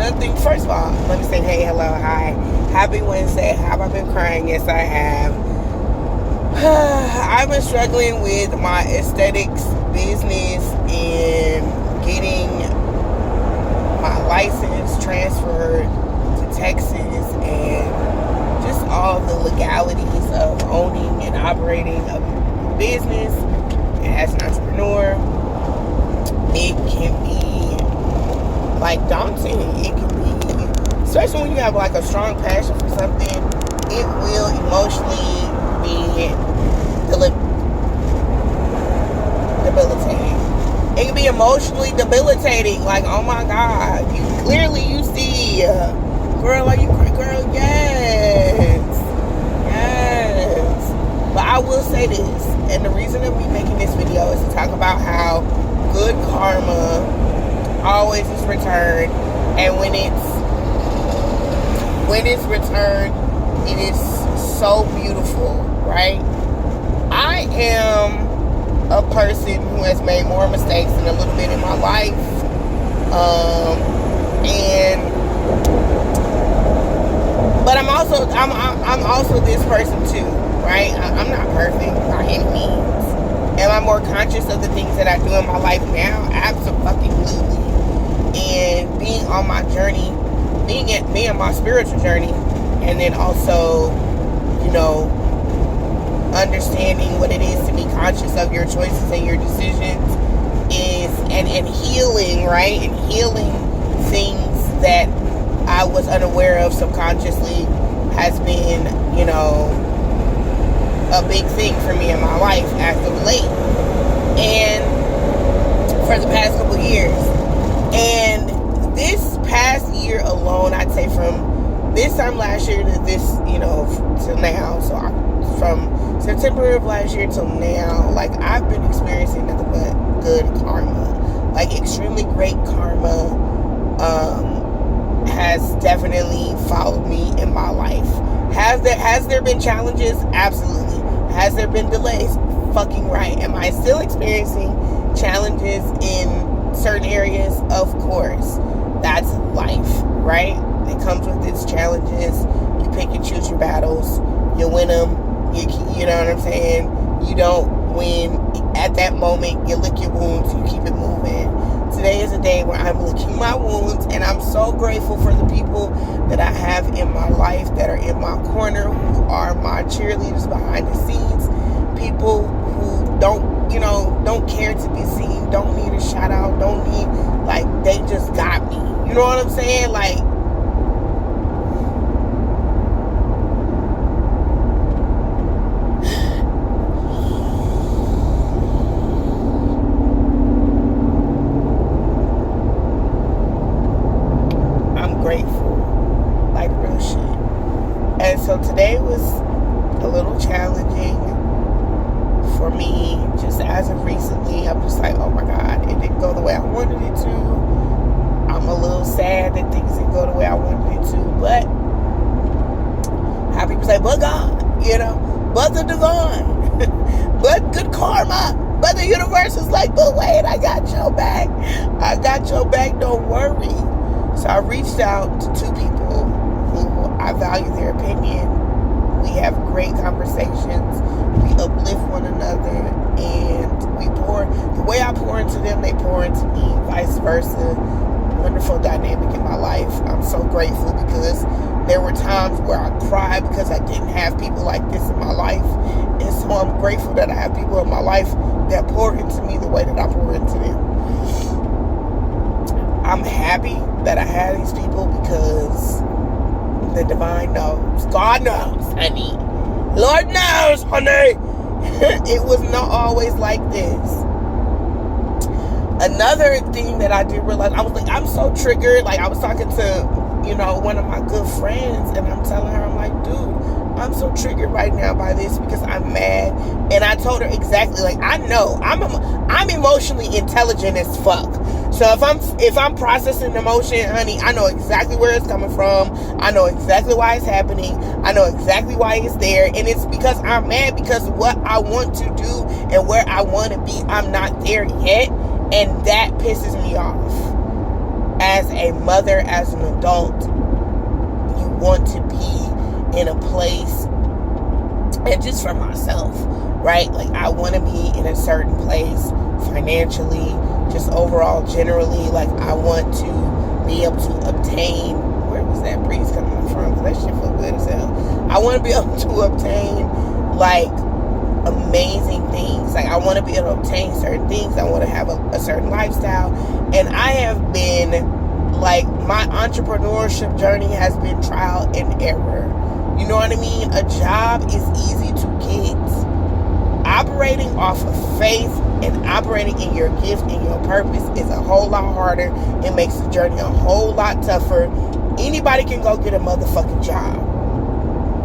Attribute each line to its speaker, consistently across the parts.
Speaker 1: another thing, first of all, let me say hey, hello, hi. Happy Wednesday. Have I been crying? Yes, I have. I've been struggling with my aesthetics business and getting my license transferred to Texas and just all the legalities of owning and operating a business. And as an entrepreneur, it can be like daunting. It can be, especially when you have like a strong passion for something, it will emotionally be debilitating. It can be emotionally debilitating. Like, oh my God, you see, girl, are you girl? Yes. But I will say this, and the reason of me making this video is to talk about how good karma always is returned, and when it's returned, it is so beautiful, right? I am a person who has made more mistakes than a little bit in my life, but I'm also this person too, right? I'm not perfect by any means. Am I more conscious of the things that I do in my life now? Absolutely. And being on my journey, being on my spiritual journey, and then also, understanding what it is to be conscious of your choices and your decisions and healing, right? And healing things that I was unaware of subconsciously has been, a big thing for me in my life as of late. And for the past couple years. And this past year alone, I'd say from this time last year to this, till now. So from September of last year till now, like, I've been experiencing nothing but good karma. Like, extremely great karma has definitely followed me in my life. Has there been challenges? Absolutely. Has there been delays? Fucking right. Am I still experiencing challenges in certain areas? Of course. That's life, right? It comes with its challenges. You pick and choose your battles. You win them. You know what I'm saying? You don't win at that moment. You lick your wounds. You keep it moving. Today is a day where I'm licking my wounds, and I'm so grateful for the people that I have in my life that are in my corner, who are my cheerleaders behind the scenes, people who don't care to be seen, don't need a shout out, don't need, like, they just got me. You know what I'm saying? Like, grateful, like real shit. And so today was a little challenging for me, just as of recently. I'm just like, oh my God, it didn't go the way I wanted it to. I'm a little sad that things didn't go the way I wanted it to, but how people say, but God, but the divine, but good karma, but the universe is like, but wait, I got your back, don't worry. So I reached out to two people who I value their opinion. We have great conversations. We uplift one another, and the way I pour into them, they pour into me, vice versa. Wonderful dynamic in my life. I'm so grateful because there were times where I cried because I didn't have people like this in my life. And so I'm grateful that I have people in my life that pour into me the way that I pour into them. I'm happy that I had these people because the divine knows. God knows, honey. Lord knows, honey. It was not always like this. Another thing that I did realize, I was like, I'm so triggered. Like, I was talking to, one of my good friends, and I'm telling her, I'm like, dude, I'm so triggered right now by this because I'm mad. And I told her exactly, like, I know I'm emotionally intelligent as fuck. So if I'm processing emotion, honey, I know exactly where it's coming from. I know exactly why it's happening. I know exactly why it's there. And it's because I'm mad because what I want to do and where I want to be, I'm not there yet. And that pisses me off. as a mother, as an adult, you want to be in a place, and just for myself, right? Like, I want to be in a certain place financially, just overall, generally. Like, I want to be able to obtain, where was that breeze coming from? That shit feel good as hell. I want to be able to obtain, like, amazing things. Like, I want to be able to obtain certain things. I want to have a certain lifestyle. And I have been, like, my entrepreneurship journey has been trial and error. You know what I mean? A job is easy to get. Operating off of faith and operating in your gift and your purpose is a whole lot harder. It makes the journey a whole lot tougher. Anybody can go get a motherfucking job.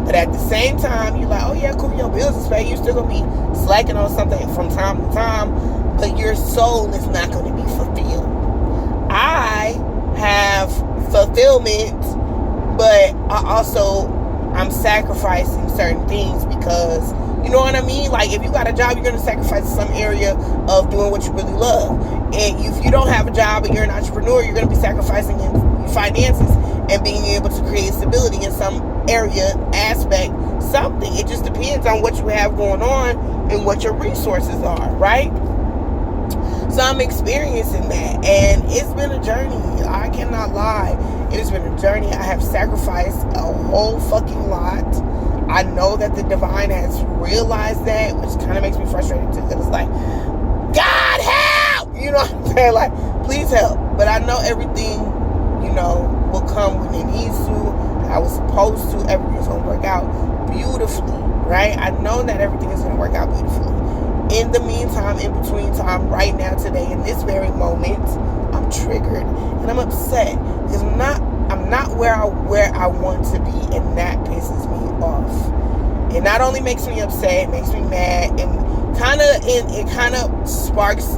Speaker 1: But at the same time, you're like, oh yeah, cool, your bills is paid. You're still going to be slacking on something from time to time, but your soul is not going to be fulfilled. I have fulfillment, but I'm sacrificing certain things because, you know what I mean? Like, if you got a job, you're going to sacrifice some area of doing what you really love. And if you don't have a job and you're an entrepreneur, you're going to be sacrificing in finances and being able to create stability in some area, aspect, something. It just depends on what you have going on and what your resources are, right? So I'm experiencing that, and it's been a journey. I cannot lie. It has been a journey. I have sacrificed a whole fucking lot. I know that the divine has realized that, which kind of makes me frustrated too, because it's like, God help! You know what I'm saying? Like, please help. But I know everything, you know, will come when it needs to. I was supposed to. Everything's going to work out beautifully, right? I know that everything is going to work out beautifully. In the meantime, in between time, right now, today, in this very moment, I'm triggered and I'm upset because I'm not where I want to be, and that pisses me off. It not only makes me upset, it makes me mad, and it kind of sparks,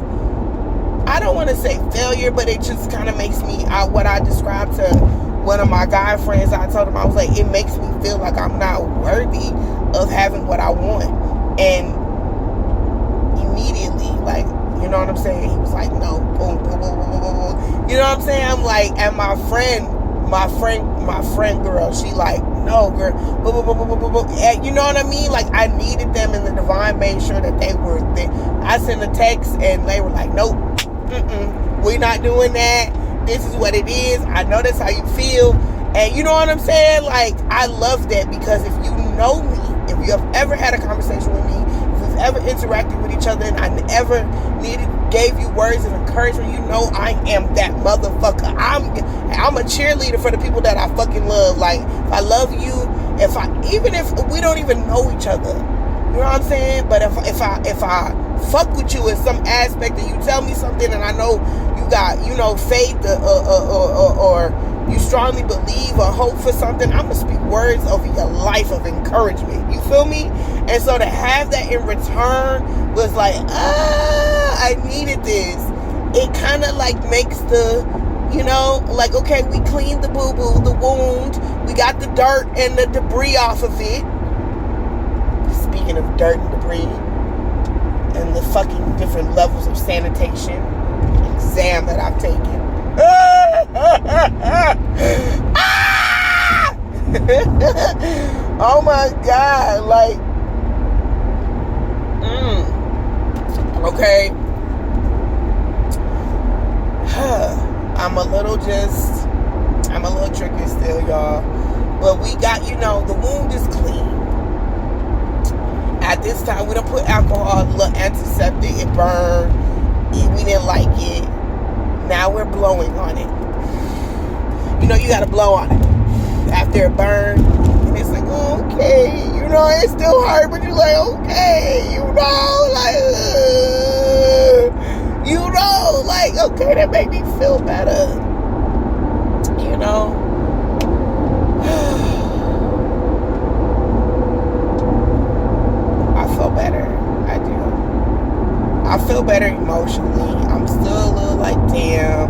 Speaker 1: I don't want to say failure, but it just kind of makes me what I described to one of my guy friends. I told him, I was like, it makes me feel like I'm not worthy of having what I want. And immediately, like, you know what I'm saying? He was like, no, boom, boom, boom, boom, boom, boom. You know what I'm saying? I'm like, and my friend girl, she like, no, girl, boom, boom, boom, boom, boom, boom. And you know what I mean? Like, I needed them, and the divine made sure that they were there. I sent a text, and they were like, nope, we're not doing that. This is what it is. I know that's how you feel. And you know what I'm saying? Like, I love that, because if you know me, if you have ever had a conversation with me, if we've ever interacted with each other, and I ever gave you words of encouragement, you know I am that motherfucker. I'm a cheerleader for the people that I fucking love. Like, if I love you, even if we don't even know each other, you know what I'm saying? But if I fuck with you in some aspect, and you tell me something, and I know you got, you know, faith or you strongly believe or hope for something, I'm gonna speak words over your life of encouragement. You feel me? And so to have that in return was like, I needed this. It kind of like makes the, you know, like, okay, we cleaned the boo-boo, the wound, we got the dirt and the debris off of it. Speaking of dirt and debris and the fucking different levels of sanitation exam that I've taken. Oh my God, like, okay. I'm a little tricky still, y'all. But we got, you know, the wound is clean. At this time, we don't put alcohol, a little antiseptic, it burned. We didn't like it. Now we're blowing on it. You know, you gotta blow on it after it burned. And it's like, okay, you know, it's still hard, but you're like, okay, you know, like, okay, that made me feel better. You know? I feel better. I do. I feel better emotionally. I'm still a little like, damn,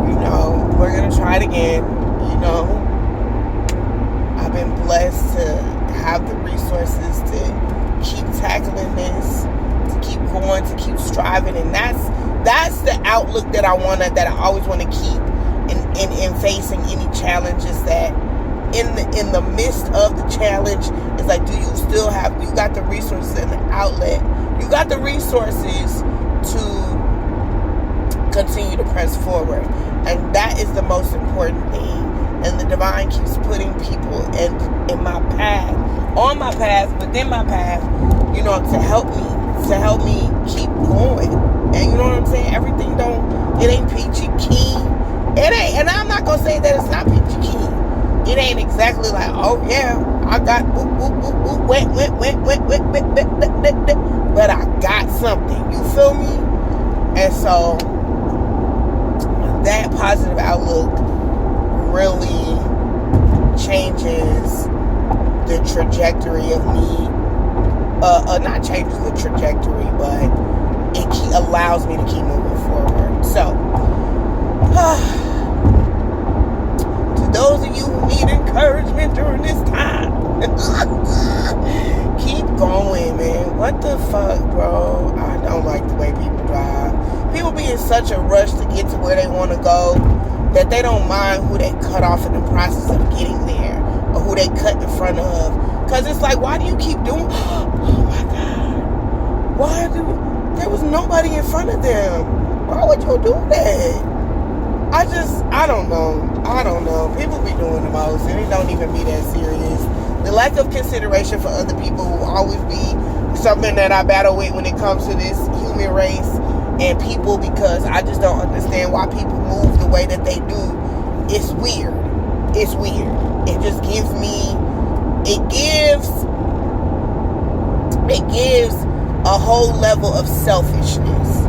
Speaker 1: you know, we're gonna try it again. You know, I've been blessed to have the resources to keep tackling this, to keep going, to keep striving, and that's the outlook that I always want to keep. in facing any challenges, that in the midst of the challenge, it's like, do you still have, you got the resources and the outlet, you got the resources to continue to press forward. And that is the most important thing. And the divine keeps putting people in my path, on my path, within my path, you know, to help me keep going. And you know what I'm saying? Everything it ain't peachy keen. It ain't, and I'm not gonna say that it's not peachy keen. It ain't exactly like, oh yeah, I got wet, but I got something. You feel me? And so that positive outlook really changes the trajectory of me. Not changes the trajectory, but it allows me to keep moving forward. So, to those of you who need encouragement during this time, keep going, man. What the fuck, bro? I don't like the way people drive. People be in such a rush to get to where they want to go that they don't mind who they cut off in the process of getting there, or who they cut in front of. Because it's like, why do you keep doing... Oh my God. There was nobody in front of them. Why would you do that? I don't know. People be doing the most, and it don't even be that serious. The lack of consideration for other people will always be something that I battle with when it comes to this human race and people, because I just don't understand why people move the way that they do. It's weird. It just gives me... It gives a whole level of selfishness.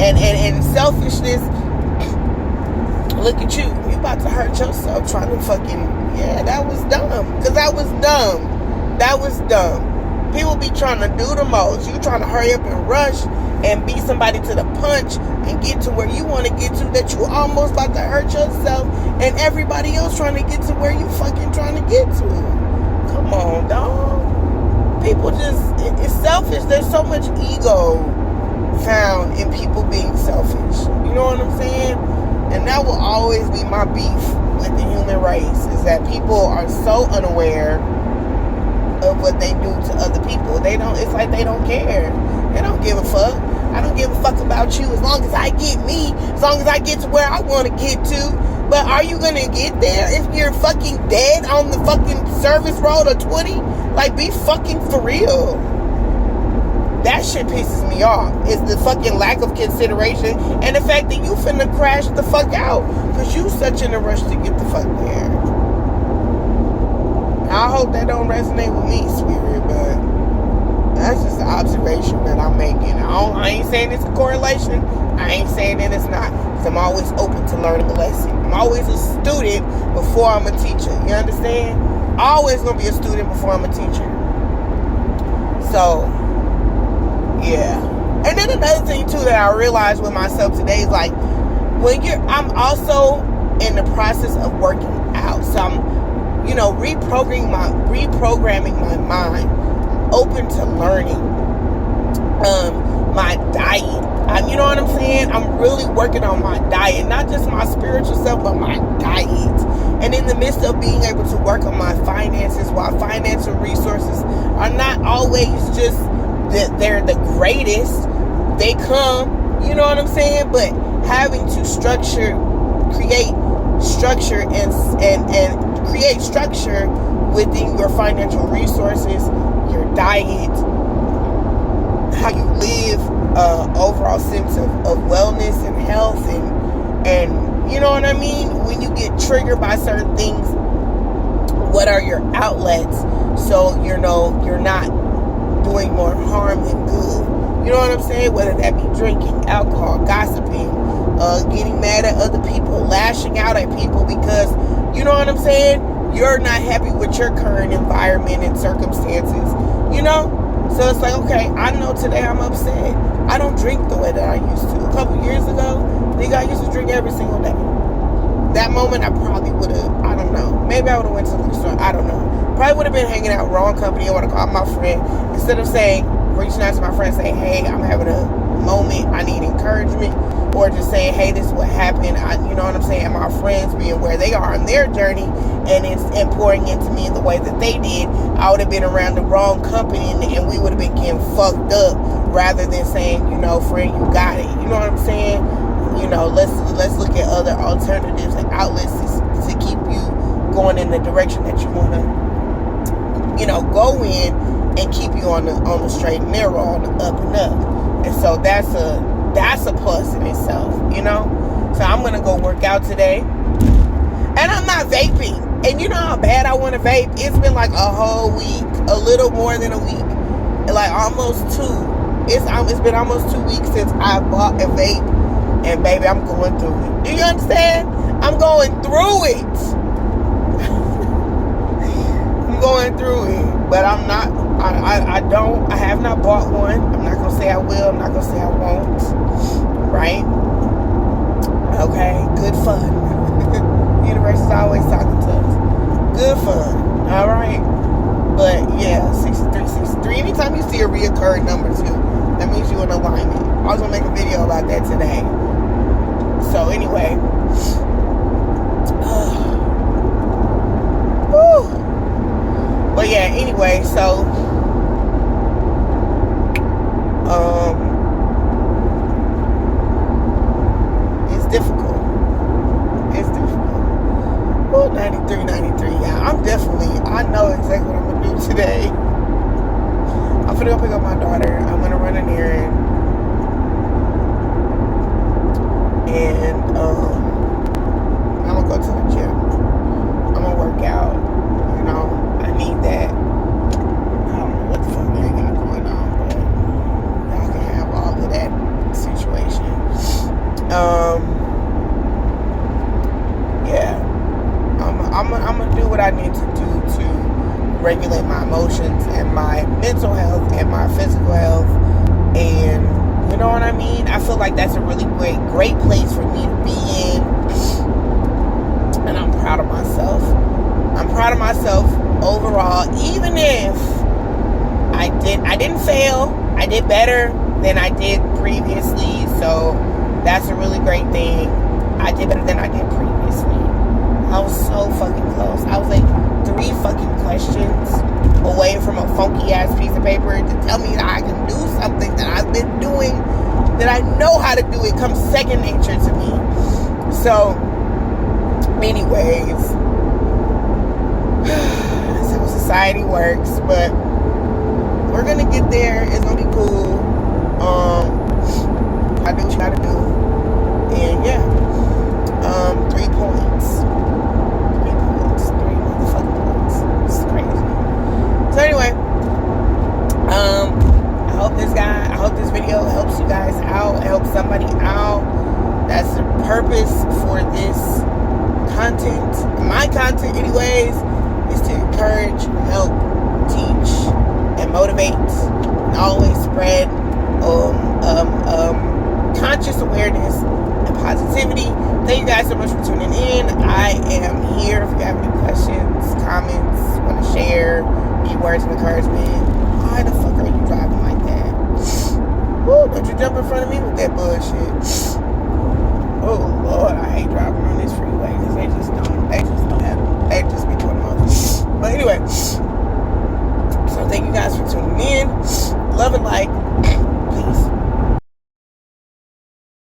Speaker 1: And selfishness, look at you. You about to hurt yourself trying to fucking... Yeah, that was dumb. Because that was dumb. People be trying to do the most. You trying to hurry up and rush and beat somebody to the punch and get to where you want to get to, that you almost about to hurt yourself and everybody else trying to get to where you fucking trying to get to. Come on, dog. People it's selfish. There's so much ego found in people being selfish. You know what I'm saying? And that will always be my beef with the human race, is that people are so unaware of what they do to other people. It's like they don't care. They don't give a fuck. I don't give a fuck about you as long as I get me, as long as I get to where I want to get to. But are you going to get there if you're fucking dead on the fucking service road of 20? Like, be fucking for real. That shit pisses me off. Is the fucking lack of consideration and the fact that you finna crash the fuck out because you such in a rush to get the fuck there. I hope that don't resonate with me, Spirit, but that's just an observation that I'm making. I ain't saying it's a correlation. I ain't saying that it's not. Because I'm always open to learning a lesson. I'm always a student before I'm a teacher. You understand? Always going to be a student before I'm a teacher. So, yeah. And then another thing, too, that I realized with myself today is, like, I'm also in the process of working out. So I'm, reprogramming my mind, open to learning. My diet. You know what I'm saying? I'm really working on my diet, not just my spiritual self, but my diet. And in the midst of being able to work on my finances, while financial resources are not always just that they're the greatest, they come, you know what I'm saying? But having to create structure and create structure within your financial resources, your diet, how you live, overall sense of wellness and health, and you know what I mean? When you get triggered by certain things, what are your outlets so you're not doing more harm than good? You know what I'm saying? Whether that be drinking, alcohol, gossiping, getting mad at other people, lashing out at people because, you know what I'm saying, you're not happy with your current environment and circumstances, you know? So it's like, okay, I know today I'm upset. I don't drink the way that I used to. A couple years ago, I used to drink every single day. That moment, I probably would have, I don't know. Maybe I would have went to the store. I don't know. Probably would have been hanging out wrong company. I would have called my friend. Instead of reaching out to my friend saying, hey, I'm having a moment. I need encouragement. or just saying, hey, this is what happened. You know what I'm saying? My friends being where they are on their journey and pouring into me in the way that they did, I would have been around the wrong company and we would have been getting fucked up rather than saying, you know, friend, you got it. You know what I'm saying? You know, let's look at other alternatives and outlets to keep you going in the direction that you want to, you know, go in and keep you on the straight and narrow, on the up and up. And so that's a plus in itself, you know. So I'm gonna go work out today, and I'm not vaping. And you know how bad I want to vape? It's been like a whole week, a little more than a week, like almost 2. It's been almost 2 weeks since I bought a vape, and baby, I'm going through it. Do you understand? I'm going through it. I'm going through it, but I'm not. I have not bought one. I'm not gonna say I will. I'm not gonna say I won't. Right? Okay. Good fun. The universe is always talking to us. Good fun. All right. But yeah, 63. Anytime you see a reoccurring number too, that means you're in alignment. I was gonna make a video about that today. So anyway. But yeah, anyway, so it's difficult. It's difficult. Well, 93. Yeah, I know exactly what I'm gonna do today. I'm gonna go pick up my daughter. I'm gonna run an errand. And I'm gonna go to the gym. I'm gonna work out. You know, I need that. I don't know what the fuck they got going on, but y'all can have all of that situation. Yeah. I'm gonna do what I need to do to regulate my emotions and my mental health and my physical health. And you know what I mean? I feel like that's a really great place for me to be in. And I'm proud of myself. I'm proud of myself overall, even if I didn't fail. I did better than I did previously, so that's a really great thing. I did better than I did previously. I was so fucking close. I was like 3 fucking questions away from a funky ass piece of paper to tell me that I can do something that I've been doing, that I know how to do. It comes second nature to me. So anyways, that's how society works, but we're gonna get there. It's gonna be cool. I do what you gotta do. And yeah, 3 points. 3 motherfucking points. It's crazy. So anyway, I hope this video helps you guys out, helps somebody out. That's the purpose for this content. My content anyways is to encourage, help, teach, and motivate, and always spread conscious awareness and positivity. Thank you guys so much for tuning in. I am here if you have any questions, comments, want to share, any words of encouragement. Why the fuck are you driving like that? Woo, don't you jump in front of me with that bullshit.